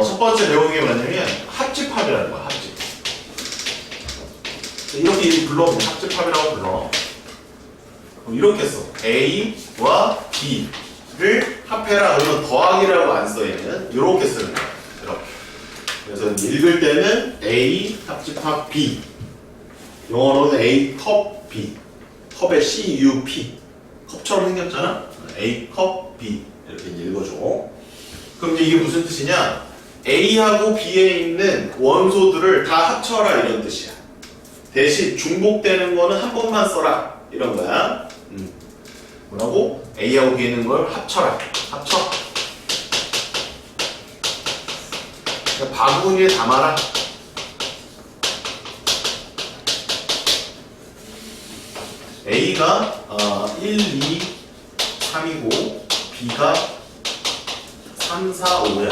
첫 번째 배우는 게 뭐냐면 합집합이라는 거야. 합집. 이렇게 불러보면 합집합이라고 불러. 그럼 이렇게 써. A와 B를 합해라. 그러면 더하기라고 안 써. 얘는 이렇게 쓰는 거야. 이렇게. 그래서 읽을 때는 A 합집합 B. 영어로는 A 컵 B. 컵에 CUP. 컵처럼 생겼잖아. A 컵 B. 이렇게 읽어줘. 그럼 이제 이게 무슨 뜻이냐? A하고 B에 있는 원소들을 다 합쳐라 이런 뜻이야. 대신 중복되는 거는 한 번만 써라 이런 거야. 뭐라고? A하고 B에 있는 걸 합쳐라. 합쳐. 그러니까 바구니에 담아라. A가 1, 2, 3이고 B가 3, 4, 5야.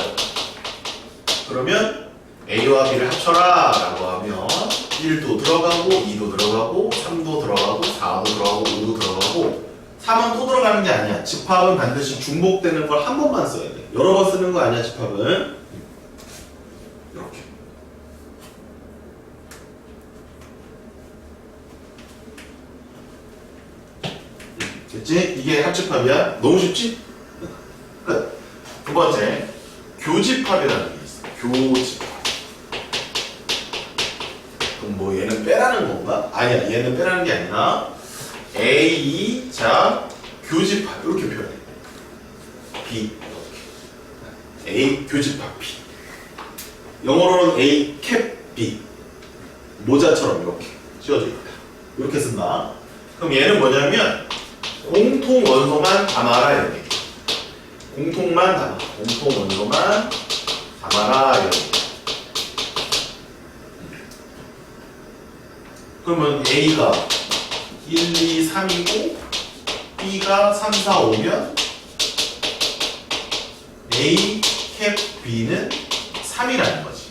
그러면 A와 B를 합쳐라 라고 하면 1도 들어가고 2도 들어가고 3도 들어가고 4도 들어가고 5도 들어가고 3은 또 들어가는 게 아니야. 집합은 반드시 중복되는 걸 한 번만 써야 돼. 여러 번 쓰는 거 아니야 집합은. 이렇게. 됐지? 이게 합집합이야. 너무 쉽지? 끝. 두 번째, 교집합이라는 게 있어. 교집합. 그럼 뭐 얘는 빼라는 건가? 아니야. 얘는 빼라는 게 아니라 A, 자, 교집합. 이렇게 표현해. B. 이렇게. A, 교집합 B. 영어로는 A, 캡 B. 모자처럼 이렇게 씌워져 있다. 이렇게 쓴다. 그럼 얘는 뭐냐면 공통 원소만 담아라 이런 얘기. 공통만 담아. 공통 원소만 담아라 이런 얘기. 그러면 A가 1, 2, 3이고 B가 3, 4, 5면 A 캡 B는 3이라는 거지.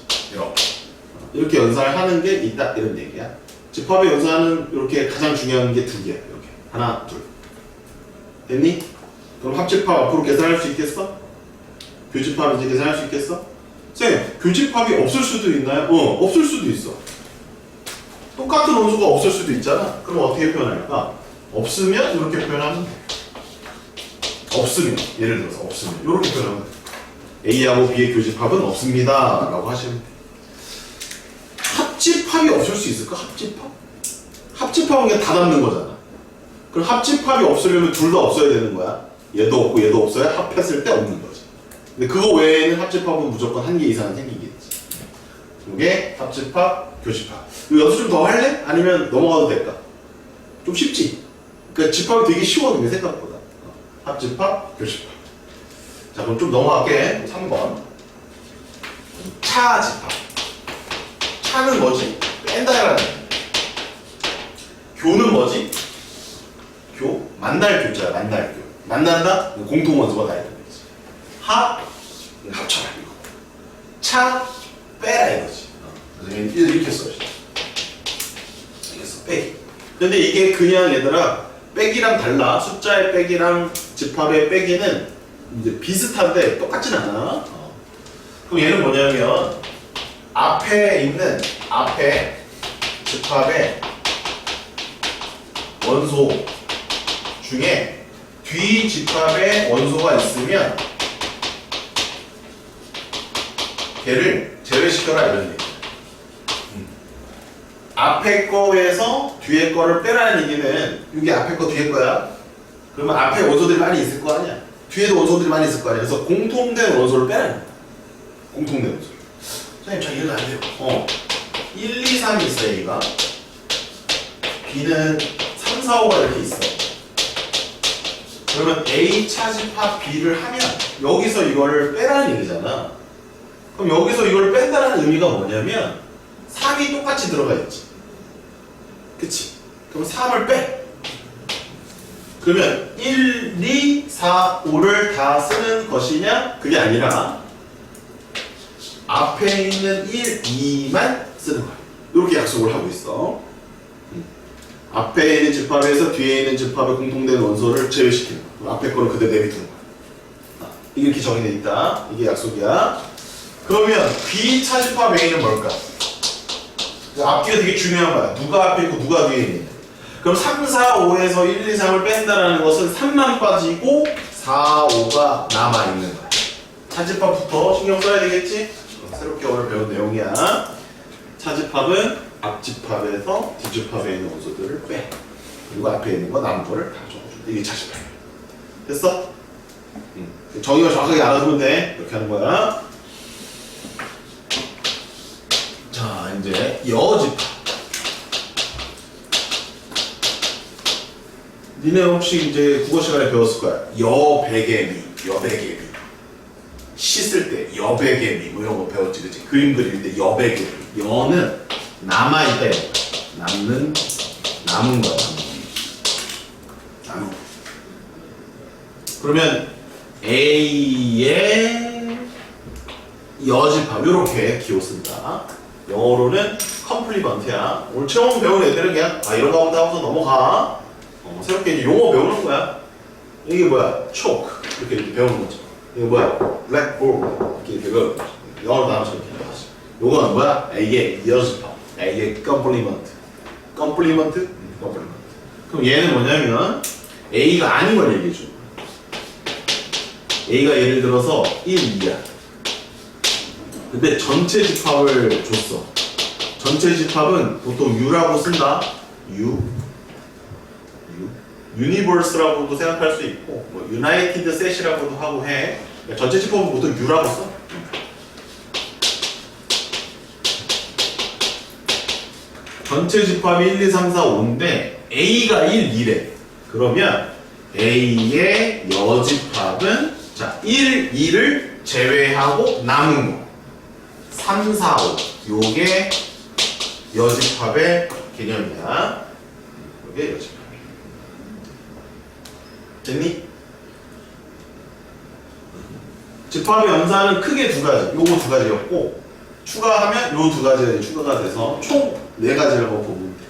이렇게 연산을 하는 게 있다 이런 얘기야. 집합의 연산은 이렇게 가장 중요한 게 두 개야. 이렇게 하나, 둘. 됐니? 그럼 합집합 앞으로 계산할 수 있겠어? 교집합 이제 계산할 수 있겠어? 쌤, 교집합이 없을 수도 있나요? 없을 수도 있어. 똑같은 원소가 없을 수도 있잖아. 그럼 어떻게 표현할까? 없으면 이렇게 표현하면 돼. 없으면, 예를 들어서 없으면 이렇게 표현하면 돼. A하고 B의 교집합은 없습니다 라고 하시면 돼. 합집합이 없을 수 있을까? 합집합? 합집합은 그냥 다 담는 거잖아. 그럼 합집합이 없으려면 둘 다 없어야 되는 거야. 얘도 없고 얘도 없어야 합했을 때 없는 거지. 근데 그거 외에는 합집합은 무조건 한 개 이상은 생기겠지. 이게 합집합, 교집합. 이거 연습 좀 더 할래? 아니면 넘어가도 될까? 좀 쉽지? 그러니까 집합이 되게 쉬워, 근데 생각보다. 합집합, 교집합. 자, 그럼 좀 넘어갈게. 3번. 차집합. 차는 뭐지? 뺀다라는 얘기. 교는 뭐지? 교? 만날 교자야, 만날 교. 만난다? 공통 원소가 다 있는 거지. 합쳐라 이거. 차, 빼라 이거지. 그래서 이렇게 써. 이렇게 써, 빼기. 근데 이게 그냥 얘들아, 빼기랑 달라. 숫자의 빼기랑 집합의 빼기는 이제 비슷한데 똑같진 않아. 그럼 얘는 뭐냐면 앞에 있는 집합의 원소 중에 뒤 집합에 원소가 있으면 걔를 제외시켜라 이런 얘기야. 앞에 거에서 뒤에 거를 빼라는 얘기는 이게 앞에 거 뒤에 거야. 그러면 앞에 원소들이 많이 있을 거 아니야. 뒤에도 원소들이 많이 있을 거 아니야. 그래서 공통된 원소를 빼라는 거야. 공통된 원소. 선생님 저 이해가 안 돼요. 1, 2, 3이 있어 A가. B는 3, 4, 5가 이렇게 있어. 그러면 A 차집합 B를 하면 여기서 이거를 빼라는 얘기잖아. 그럼 여기서 이걸 뺀다는 의미가 뭐냐면 3이 똑같이 들어가 있지. 그치? 그럼 3을 빼. 그러면 1, 2, 4, 5를 다 쓰는 것이냐? 그게 아니라 앞에 있는 1, 2만 쓰는 거야. 이렇게 약속을 하고 있어. 앞에 있는 집합에서 뒤에 있는 집합의 공통된 원소를 제외시키는 거야. 앞에 거는 그대로 내비두는 거야. 이게 이렇게 정의되어 있다. 이게 약속이야. 그러면 B 차집합 A는 뭘까? 앞뒤가 되게 중요한 거야. 누가 앞에 있고 누가 뒤에 있냐. 그럼 3, 4, 5에서 1, 2, 3을 뺀다라는 것은 3만 빠지고 4, 5가 남아있는 거야. 차집합부터 신경 써야 되겠지? 새롭게 오늘 배운 내용이야. 차집합은 앞집합에서 뒷집합에 있는 원소들을 빼. 그리고 앞에 있는 거 남은 거를 다 적어준다. 이게 차집합이야. 됐어? 정의가 정확하게 알아두면 돼. 이렇게 하는 거야. 자, 이제 여집합. 니네 혹시 이제 국어 시간에 배웠을 거야. 여백개미, 여백개미. 시 쓸 때 여백개미 뭐 이런 거 배웠지, 그치? 그림 그릴 때 여백개미. 여는 남아있다. 남은 거야. 남은 거. 그러면 A의 여집합 이렇게 기호 쓴다. 영어로는 컴플리먼트야. 오늘 처음 배운 애들은 그냥 이런 거 보다 하고서 넘어가. 새롭게 이제 용어 배우는 거야. 이게 뭐야? choke 이렇게 배우는 거죠. 이게 뭐야? blackboard 이렇게 배우는 거죠. 영어로 나눠서 이렇게 배웠어. 요거는 뭐야? A의 여집합, A의 컴플리먼트. 컴플리먼트? 컴플리먼트. 그럼 얘는 뭐냐면 A가 아닌 걸 얘기해 줘. A가 예를 들어서 1, 2야. 근데 전체 집합을 줬어. 전체 집합은 보통 U라고 쓴다. 유니버스라고도 생각할 수 있고, 뭐 유나이티드 셋이라고도 하고 해. 그러니까 전체 집합은 보통 U라고 써. 전체 집합이 1, 2, 3, 4, 5인데 A가 1, 2래. 그러면 A의 여집합은 자 1, 2를 제외하고 남은 거 3, 4, 5 요게 여집합의 개념이야. 요게 여집합. 됐니? 집합의 연산은 크게 두 가지. 요거 두 가지였고 추가하면 요 두 가지가 추가가 돼서 총 네 가지라고 보면 돼.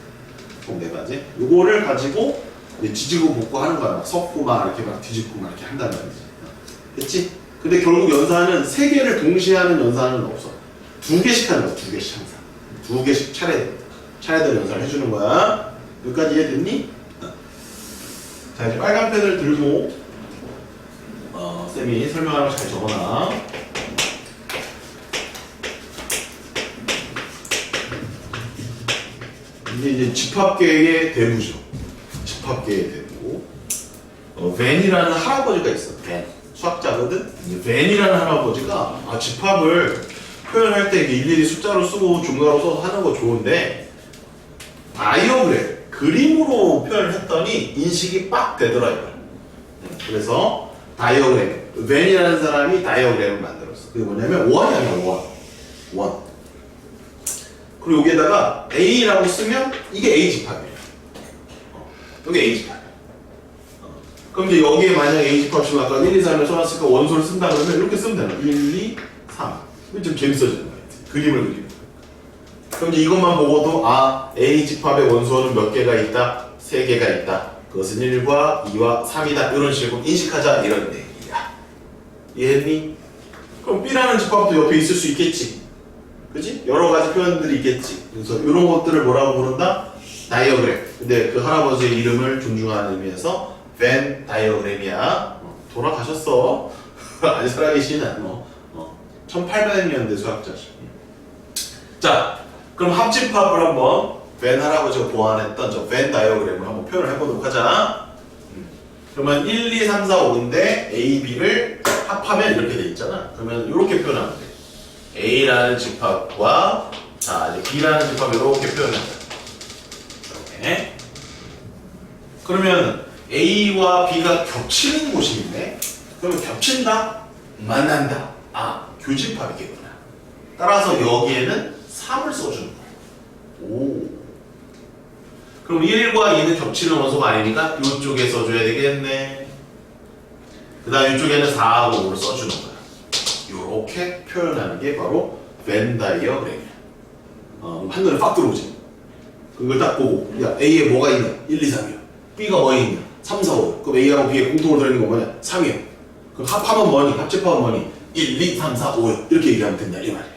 총 네 가지. 요거를 가지고 이제 지지고 볶고 하는 거야. 막 섞고 막 이렇게 막 뒤집고 막 이렇게 한다는 거지. 됐지? 근데 결국 연산은 세 개를 동시에 하는 연산은 없어. 두 개씩 하는 거야. 두 개씩 항상. 두 개씩 차례대로 연산을 해주는 거야. 여기까지 이해됐니? 자, 이제 빨간 펜을 들고 쌤이 설명하는 거 잘 적어놔. 이게 이제 집합계의 대부죠. 집합계의 대부. 벤이라는 할아버지가 있어. 벤. 수학자거든. 벤이라는 할아버지가 집합을 표현할 때 일일이 숫자로 쓰고 중괄호 써서 하는 거 좋은데 다이어그램 그림으로 표현을 했더니 인식이 빡 되더라 이거. 그래서 다이어그램 벤이라는 사람이 다이어그램을 만들었어. 그게 뭐냐면 원이 아니야. 원. 그리고 여기에다가 A라고 쓰면 이게 A집합이에요. 여기 A집합이야. 그럼 이제 여기에 만약 A집합 치면 아까 1, 2, 3을 써놨으니까 원소를 쓴다 그러면 이렇게 쓰면 되나? 1, 2, 3. 좀 재밌어지는 거야. 그림을 그리는 거야. 그럼 이제 이것만 보고도 A집합의 원소는 몇 개가 있다? 3개가 있다. 그것은 1과 2와 3이다. 이런 식으로 인식하자 이런 얘기야. 이해했니? 그럼 B라는 집합도 옆에 있을 수 있겠지. 그치? 여러 가지 표현들이 있겠지. 그래서 이런 것들을 뭐라고 부른다? 다이어그램. 근데 그 할아버지의 이름을 존중하는 의미에서 벤 다이어그램이야. 돌아가셨어. 아직 살아계시는 1800년대 수학자시. 자, 그럼 합집합을 한번 벤 할아버지가 보완했던 저 벤 다이어그램을 한번 표현을 해보도록 하자. 그러면 1, 2, 3, 4, 5인데 A, B를 합하면 이렇게 돼 있잖아. 그러면 이렇게 표현하면 돼. A라는 집합과 자 이제 B라는 집합 이렇게 표현합니다. 이렇게. 그러면 A와 B가 겹치는 곳이 있네. 그러면 겹친다, 만난다. 교집합이겠구나. 따라서 여기에는 3을 써주는 거야. 오. 그럼 1과 2는 겹치는 원소가 아니니까 이쪽에 써줘야 되겠네. 그 다음 이쪽에는 4하고 5를 써주는 거야. 이렇게 표현하는 게 바로 벤 다이어그램이야. 한눈에 팍 들어오지. 그걸 딱 보고 야 A에 뭐가 있냐? 1, 2, 3이야. B가 뭐에 있냐? 3, 4, 5. 그럼 A하고 B에 공통으로 들어있는 건 뭐냐? 3이야. 그럼 합하면 뭐니? 합집합은 뭐니? 1, 2, 3, 4, 5, 6 이렇게 얘기하면 된다 이 말이에요.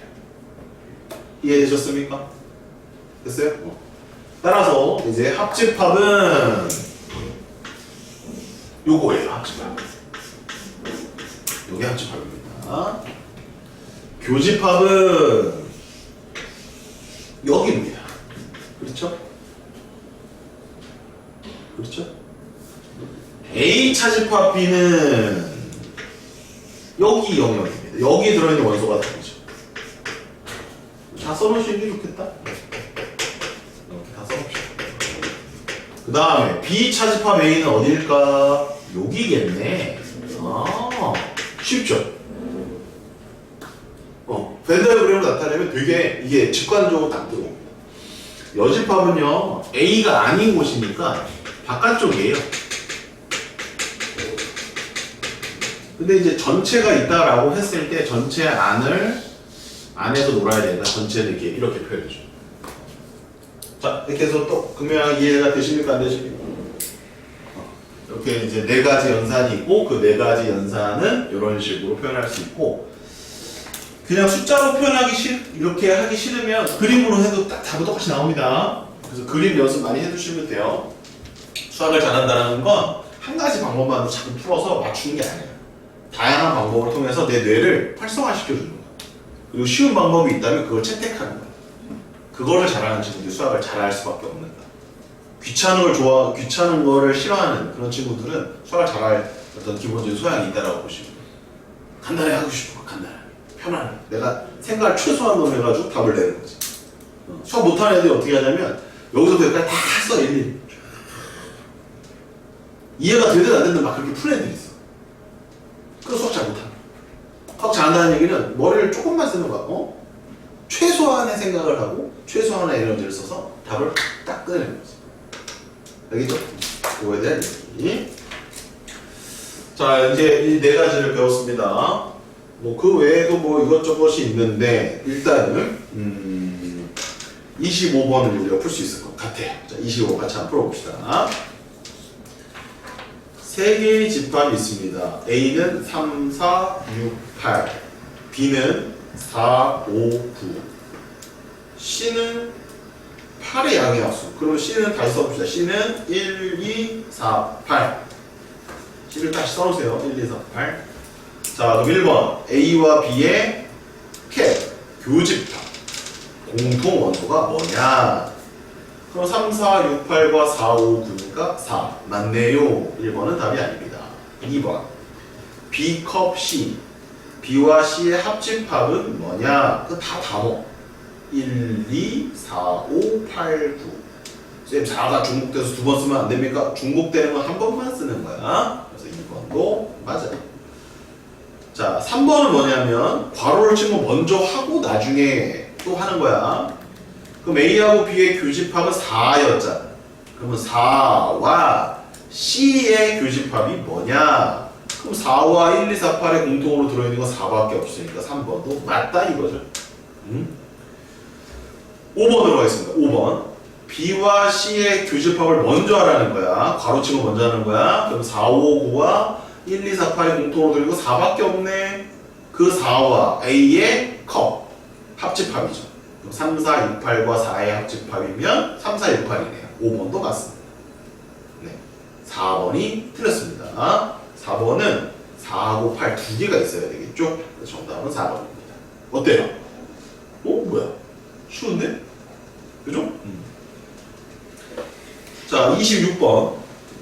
이해되셨습니까? 됐어요? 따라서 이제 합집합은 요거예요. 합집합. 요게 합집합입니다. 교집합은 여기입니다. 그렇죠? 그렇죠? A 차집합 B는 여기 영역입니다. 여기 들어있는 원소가 다르죠. 다 써놓으시는 게 좋겠다. 이렇게 다 써놓읍시다. 그 다음에 B 차집합 A는 어딜까? 여기겠네. 아, 쉽죠? 벤다이어그램으로 나타내면 되게 이게 직관적으로 딱 들어옵니다. 여집합은요, A가 아닌 곳이니까 바깥쪽이에요. 근데 이제 전체가 있다라고 했을 때 전체 안에서 놀아야 된다. 전체는 이렇게 표현해줘. 자, 이렇게 해서 또 극명하게 이해가 되십니까? 안 되십니까? 이렇게 이제 네 가지 연산이 있고 그 네 가지 연산은 이런 식으로 표현할 수 있고 그냥 숫자로 표현하기 이렇게 하기 싫으면 그림으로 해도 딱 답이 똑같이 나옵니다. 그래서 그림 연습 많이 해두시면 돼요. 수학을 잘한다는 건 한 가지 방법만 자꾸 풀어서 맞추는 게 아니에요. 다양한 방법을 통해서 내 뇌를 활성화시켜주는 거야. 그리고 쉬운 방법이 있다면 그걸 채택하는 거야. 그거를 잘하는 친구들이 수학을 잘할 수밖에 없는 거야. 귀찮은 거를 싫어하는 그런 친구들은 수학을 잘할 어떤 기본적인 소양이 있다라고 보시면 돼요. 간단하게 하고 싶어. 간단하게. 편안하게. 내가 생각을 최소한으로 해가지고 답을 내는 거지. 수학 못하는 애들이 어떻게 하냐면 여기서도 여기까지 다 써. 일일이. 이해가 되든 안 되든 막 그렇게 푸는 애들이 있어. 그래서 수학 잘 못하는 거야. 수학 잘한다는 얘기는 머리를 조금만 쓰는 거야. 최소한의 생각을 하고 최소한의 에너지를 써서 답을 딱 꺼내는 거지. 알겠죠? 그거에 대한 얘기. 자, 이제 이 네 가지를 배웠습니다. 뭐 그 외에도 뭐 이것저것이 있는데 일단은 25번을 우리가 풀 수 있을 것 같아요. 자, 25번 같이 한번 풀어봅시다. 세 개의 집합이 있습니다. A는 3, 4, 6, 8, B는 4, 5, 9, C는 8의 양의 합수. 그러면 C는 다시 써봅시다. C는 1, 2, 4, 8. C를 다시 써놓으세요. 1, 2, 4, 8. 자, 그럼 1번 A와 B의 캡, 교집합, 공통 원소가 뭐냐? 그럼 3, 4, 6, 8과 4, 5, 9니까 4. 맞네요. 1번은 답이 아닙니다. 2번 B 컵 C. B와 C의 합집합은 뭐냐? 그 다 단어. 1, 2, 4, 5, 8, 9. 쌤 4가 중복돼서 두 번 쓰면 안 됩니까? 중복되는 건 한 번만 쓰는 거야. 그래서 2번도 맞아요. 자, 3번은 뭐냐면 괄호를 치면 먼저 하고 나중에 또 하는 거야. 그럼 A하고 B의 교집합은 4였잖아. 그러면 4와 C의 교집합이 뭐냐? 그럼 4와 1, 2, 4, 8의 공통으로 들어있는 건 4밖에 없으니까 3번도 맞다 이거죠. 5번으로 가겠습니다. 5번 B와 C의 교집합을 먼저 하라는 거야. 괄호치고 먼저 하는 거야. 그럼 4, 5, 9와 1, 2, 4, 8의 공통으로 들어있는 건 4밖에 없네. 그 4와 A의 컵 합집합이죠. 3, 4, 6, 8과 4의 합집합이면 3, 4, 6, 8이네요. 5번도 맞습니다. 네. 4번이 틀렸습니다. 4번은 4하고 8 두 개가 있어야 되겠죠? 정답은 4번입니다. 어때요? 뭐야? 쉬운데? 그죠? 자, 26번.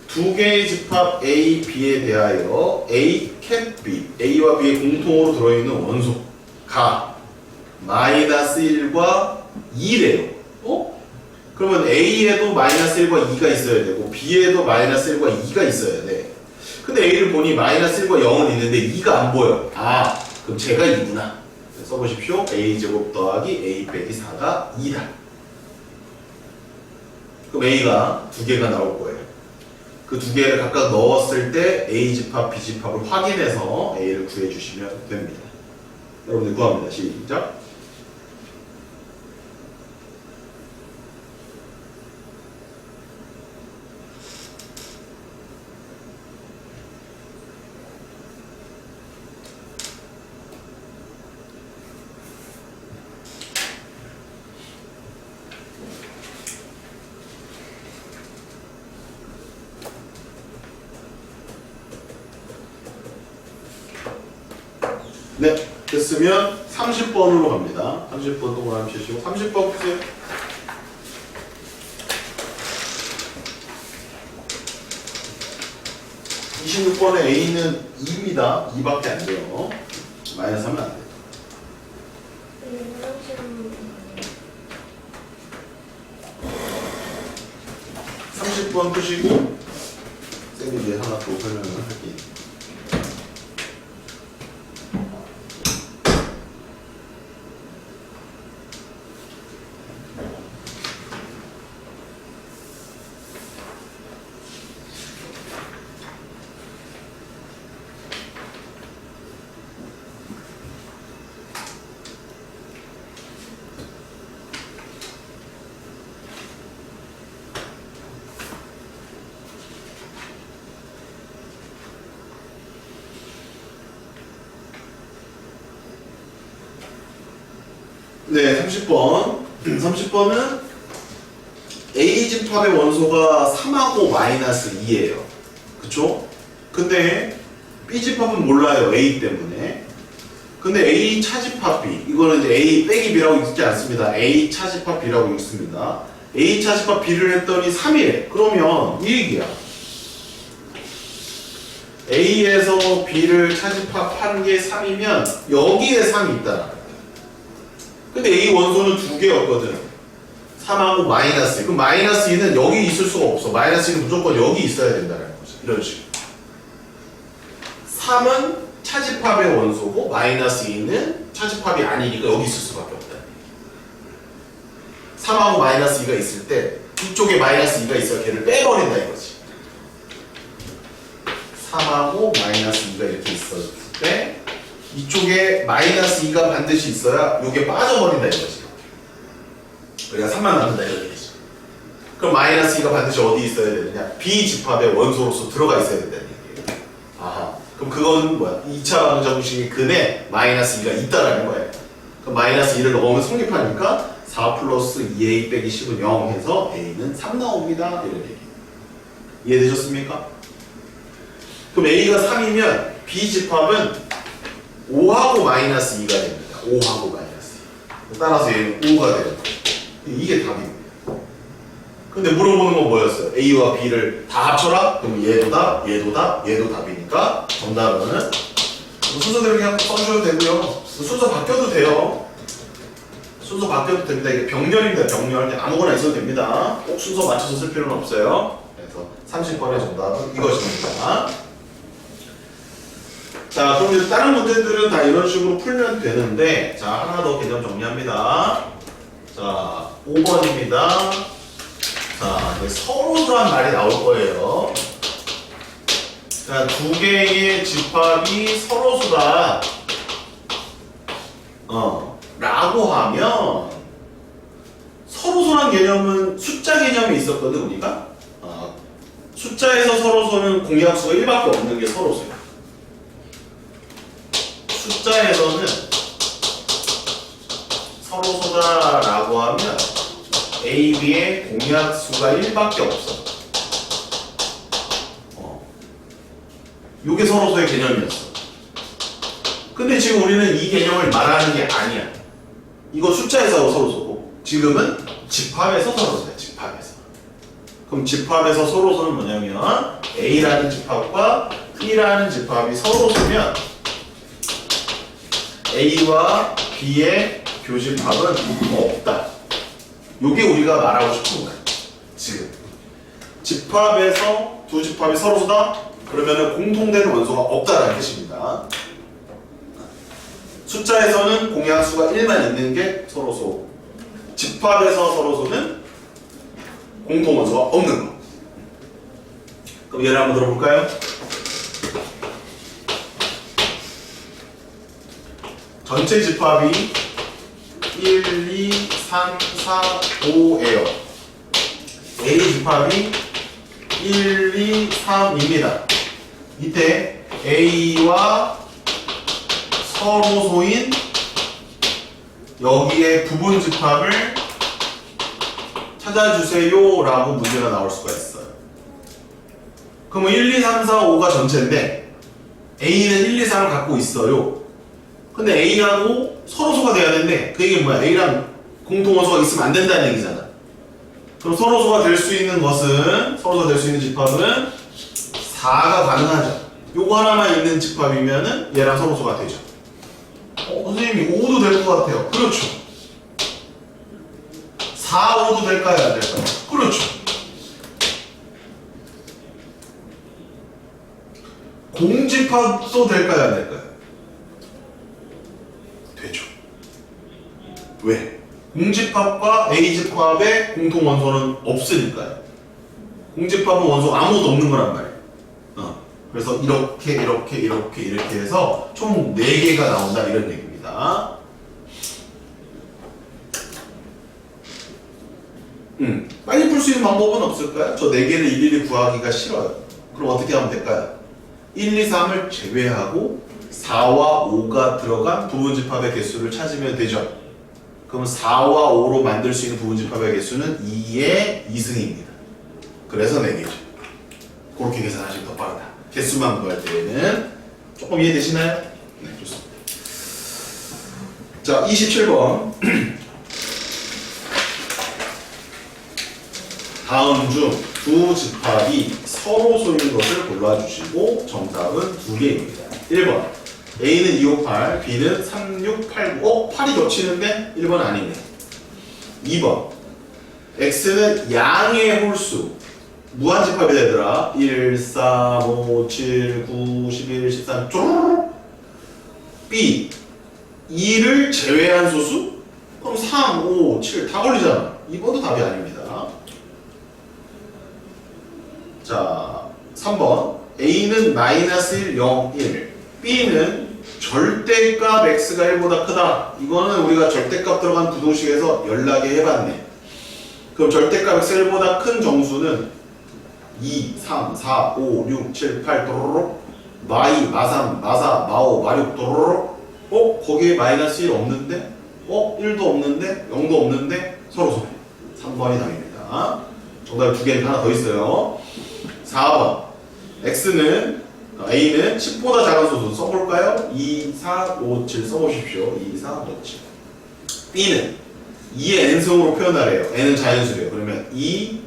두 개의 집합 A, B에 대하여 A, 캡 B, A와 B의 공통으로 들어있는 원소가 마이너스 1과 2래요. 그러면 A에도 마이너스 1과 2가 있어야 되고 B에도 마이너스 1과 2가 있어야 돼. 근데 A를 보니 마이너스 1과 0은 있는데 2가 안 보여. 아, 그럼 제가 2구나. 써보십시오. A제곱 더하기 A 빼기 4가 2다. 그럼 A가 두 개가 나올 거예요. 그 두 개를 각각 넣었을 때 A집합, B집합을 확인해서 A를 구해주시면 됩니다. 여러분들 구합니다. 시작. 네, 됐으면 30번으로 갑니다. 30번 동그라미 치시고 30번 푸세요. 26번에 A는 2입니다. 2밖에 안 돼요. 마이너스 하면 안 돼요. 30번 푸시고 쌤이 이제 하나 더 설명을 할게요. 네, 30번. 30번은 A 집합의 원소가 3하고 마이너스 2예요. 그쵸? 근데 B 집합은 몰라요. A 때문에. 근데 A 차집합 B. 이거는 이제 A 빼기 B라고 읽지 않습니다. A 차집합 B라고 읽습니다. A 차집합 B를 했더니 3이래. 그러면 이 얘기야. A에서 B를 차집합한 게 3이면 여기에 3이 있다. 근데 A 원소는 두 개였거든. 3하고 마이너스 2. 그럼 마이너스 2는 여기 있을 수가 없어. 마이너스 2는 무조건 여기 있어야 된다는 거지. 이런 식으로. 3은 차집합의 원소고 마이너스 2는 차집합이 아니니까 여기 있을 수밖에 없다. 3하고 마이너스 2가 있을 때 이쪽에 마이너스 2가 있어야 걔를 빼버린다 이거지. 3하고 마이너스 2가 이렇게 있었을 때 이쪽에 마이너스 2가 반드시 있어야 이게 빠져버린다 이거지. 그래야 3만 남는다 이런 얘기지. 그럼 마이너스 2가 반드시 어디 있어야 되느냐? B 집합의 원소로서 들어가 있어야 된다는 얘기예요. 아하. 그럼 그건 뭐야? 2차 방정식의 근에 마이너스 2가 있다라는 거예요. 그럼 마이너스 2를 넣으면 성립하니까 4 플러스 2A 빼기 10은 0 해서 A는 3 나옵니다. 이런 얘기. 이해되셨습니까? 그럼 A가 3이면 B 집합은 5하고 마이너스 2가 됩니다. 5하고 마이너스 2. 따라서 얘는 5가 돼요. 이게 답입니다. 근데 물어보는 건 뭐였어요? A와 B를 다 합쳐라? 그럼 얘도 답, 얘도 답, 얘도 답이니까 정답은 순서대로 그냥 써주셔도 되고요. 순서 바뀌어도 돼요. 순서 바뀌어도 됩니다. 이게 병렬입니다. 병렬. 아무거나 있어도 됩니다. 꼭 순서 맞춰서 쓸 필요는 없어요. 그래서 30번의 정답은 이것입니다. 자, 그럼 이제 다른 문제들은 다 이런 식으로 풀면 되는데, 자, 하나 더 개념 정리합니다. 자, 5번입니다. 자, 서로란 말이 나올 거예요. 자, 두 개의 집합이 서로수다. 라고 하면, 서로수란 개념은 숫자 개념이 있었거든, 우리가. 숫자에서 서로수는 공약수가 1밖에 없는 게 서로수야. 숫자에서는 서로수다라고 하면 A, B의 공약수가 1밖에 없어. 이게 서로수의 개념이었어. 근데 지금 우리는 이 개념을 말하는 게 아니야. 이거 숫자에서 서로수고 지금은 집합에서 서로수야. 집합에서. 그럼 집합에서 서로수는 뭐냐면 A라는 집합과 B라는 집합이 서로수면 A와 B의 교집합은 없다. 요게 우리가 말하고 싶은 거야. 지금 집합에서 두 집합이 서로수다? 그러면 공통되는 원소가 없다라는 뜻입니다. 숫자에서는 공약수가 1만 있는 게 서로수. 집합에서 서로수는 공통원소가 없는 거. 그럼 예를 한번 들어볼까요? 전체 집합이 1, 2, 3, 4, 5예요. A 집합이 1, 2, 3입니다. 이때 A와 서로소인 여기에 부분 집합을 찾아주세요 라고 문제가 나올 수가 있어요. 그러면 1, 2, 3, 4, 5가 전체인데 A는 1, 2, 3을 갖고 있어요. 근데 A하고 서로소가 돼야 되는데 그 얘기는 뭐야? A랑 공통원소가 있으면 안 된다는 얘기잖아. 그럼 서로소가 될 수 있는 것은 서로소가 될 수 있는 집합은 4가 가능하죠. 요거 하나만 있는 집합이면은 얘랑 서로소가 되죠. 선생님이 5도 될 것 같아요. 그렇죠. 4, 5도 될까요? 안 될까요? 그렇죠. 공집합도 될까요? 안 될까요? 되죠. 왜? 공집합과 A집합의 공통원소는 없으니까요. 공집합은 원소가 아무것도 없는 거란 말이에요. 그래서 이렇게 해서 총 4개가 나온다 이런 얘기입니다. 빨리 풀 수 있는 방법은 없을까요? 저 4개를 일일이 구하기가 싫어요. 그럼 어떻게 하면 될까요? 1, 2, 3을 제외하고 4와 5가 들어간 부분집합의 개수를 찾으면 되죠. 그럼 4와 5로 만들 수 있는 부분집합의 개수는 2의 2승입니다. 그래서 4개죠. 그렇게 계산하시면 더 빠르다. 개수만 구할 때는 조금 이해되시나요? 네, 좋습니다. 자, 27번. 다음 중 두 집합이 서로 소인 것을 골라주시고 정답은 2개입니다. 1번 A는 2, 5, 8, B는 3, 6, 8, 9. 8이 겹치는데 1번 아니네. 2번 X는 양의 홀수 무한집합이다 얘들아. 1, 4, 5, 7, 9, 11, 13 쪼르르. B 2를 제외한 소수? 그럼 3, 5, 7 다 걸리잖아. 2번도 답이 아닙니다. 자, 3번 A는 -1, 0, 1 B는 절대값 X가 1보다 크다. 이거는 우리가 절대값 들어간 부동식에서 연락에 해봤네. 그럼 절대값 X가 1보다 큰 정수는 2, 3, 4, 5, 6, 7, 8 도로록 마2, 마3, 마4, 마5, 마6 도로록 거기에 -1 없는데? 1도 없는데? 0도 없는데? 서로 소리. 3번이 답입니다. 정답이 2개 하나 더 있어요. 4번 X는 A는 10보다 작은 소수 써볼까요? 2, 4, 5, 7 써보십시오. 2, 4, 5, 7 B는 2의 n승으로 표현하래요. n은 자연수래요. 그러면 2,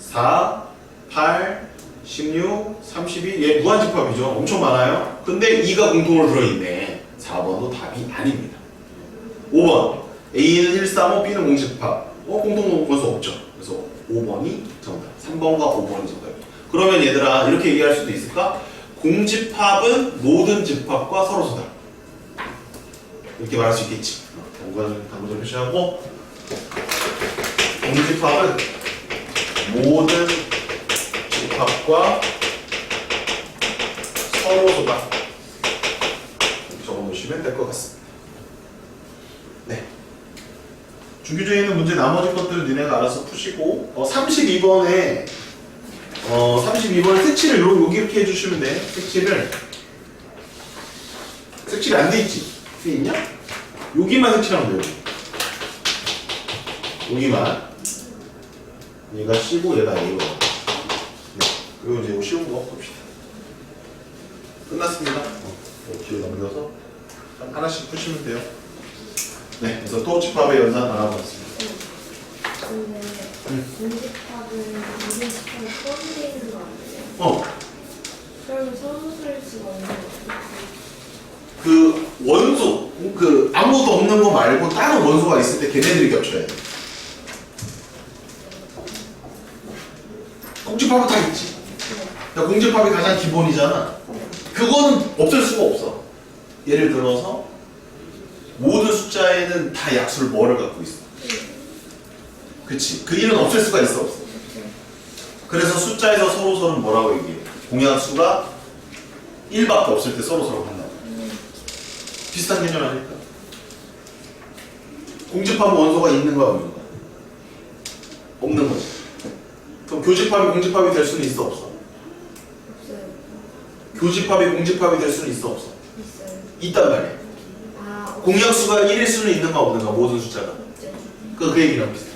4, 8, 16, 32 얘 무한집합이죠. 엄청 많아요. 근데 2가 공통으로 들어있네. 4번도 답이 아닙니다. 5번 A는 1, 3, 5 B는 공집합 공통 원소 없죠. 그래서 5번이 정답. 3번과 5번이 정답이에요. 그러면 얘들아 이렇게 얘기할 수도 있을까? 공집합은 모든 집합과 서로소다. 이렇게 말할 수 있겠지. 단문점 표시하고 공집합은 모든 집합과 서로소다. 이렇게 적어놓으시면 될 것 같습니다. 네. 주기조에 있는 문제 나머지 것들은 니네가 알아서 푸시고 32번에 32번에 색칠을 이렇게 해주시면 돼. 색칠이 안 돼 있지? 돼 있냐? 여기만 색칠하면 돼요. 여기만. 얘가 C고 얘가 A고. 네. 그리고 이제 쉬운 거 봅시다. 끝났습니다. 뒤로 넘겨서 하나씩 푸시면 돼요. 네. 그래서 토집합의 연산 알아봤습니다. 근데 공집합은 모든 집합이 포함되어 있는 거 아니에요? 그러면 서로 쓸 수가 없는 거 같아요. 그 원소, 아무것도 없는 거 말고 다른 원소가 있을 때 걔네들이 겹쳐야 돼. 공집합은 다 있지. 그러니까 공집합이 가장 기본이잖아. 그거는 없앨 수가 없어. 예를 들어서 모든 숫자에는 다 약수를 뭐를 갖고 있어? 그치. 그 일은 없앨 수가 있어 없어? 그래서 숫자에서 서로서는 뭐라고 얘기해? 공약수가 1밖에 없을 때 서로서로 한다. 비슷한 개념 아닐까? 공집합은 원소가 있는 거야 없는 거야? 없는 거지. 그럼 교집합이 공집합이 될 수는 있어 없어? 없어요. 교집합이 공집합이 될 수는 있어 없어? 있어요. 있단 말이야. 공약수가 1일 수는 있는가 없는가 모든 숫자가. 없죠. 그 얘기랑 비슷해.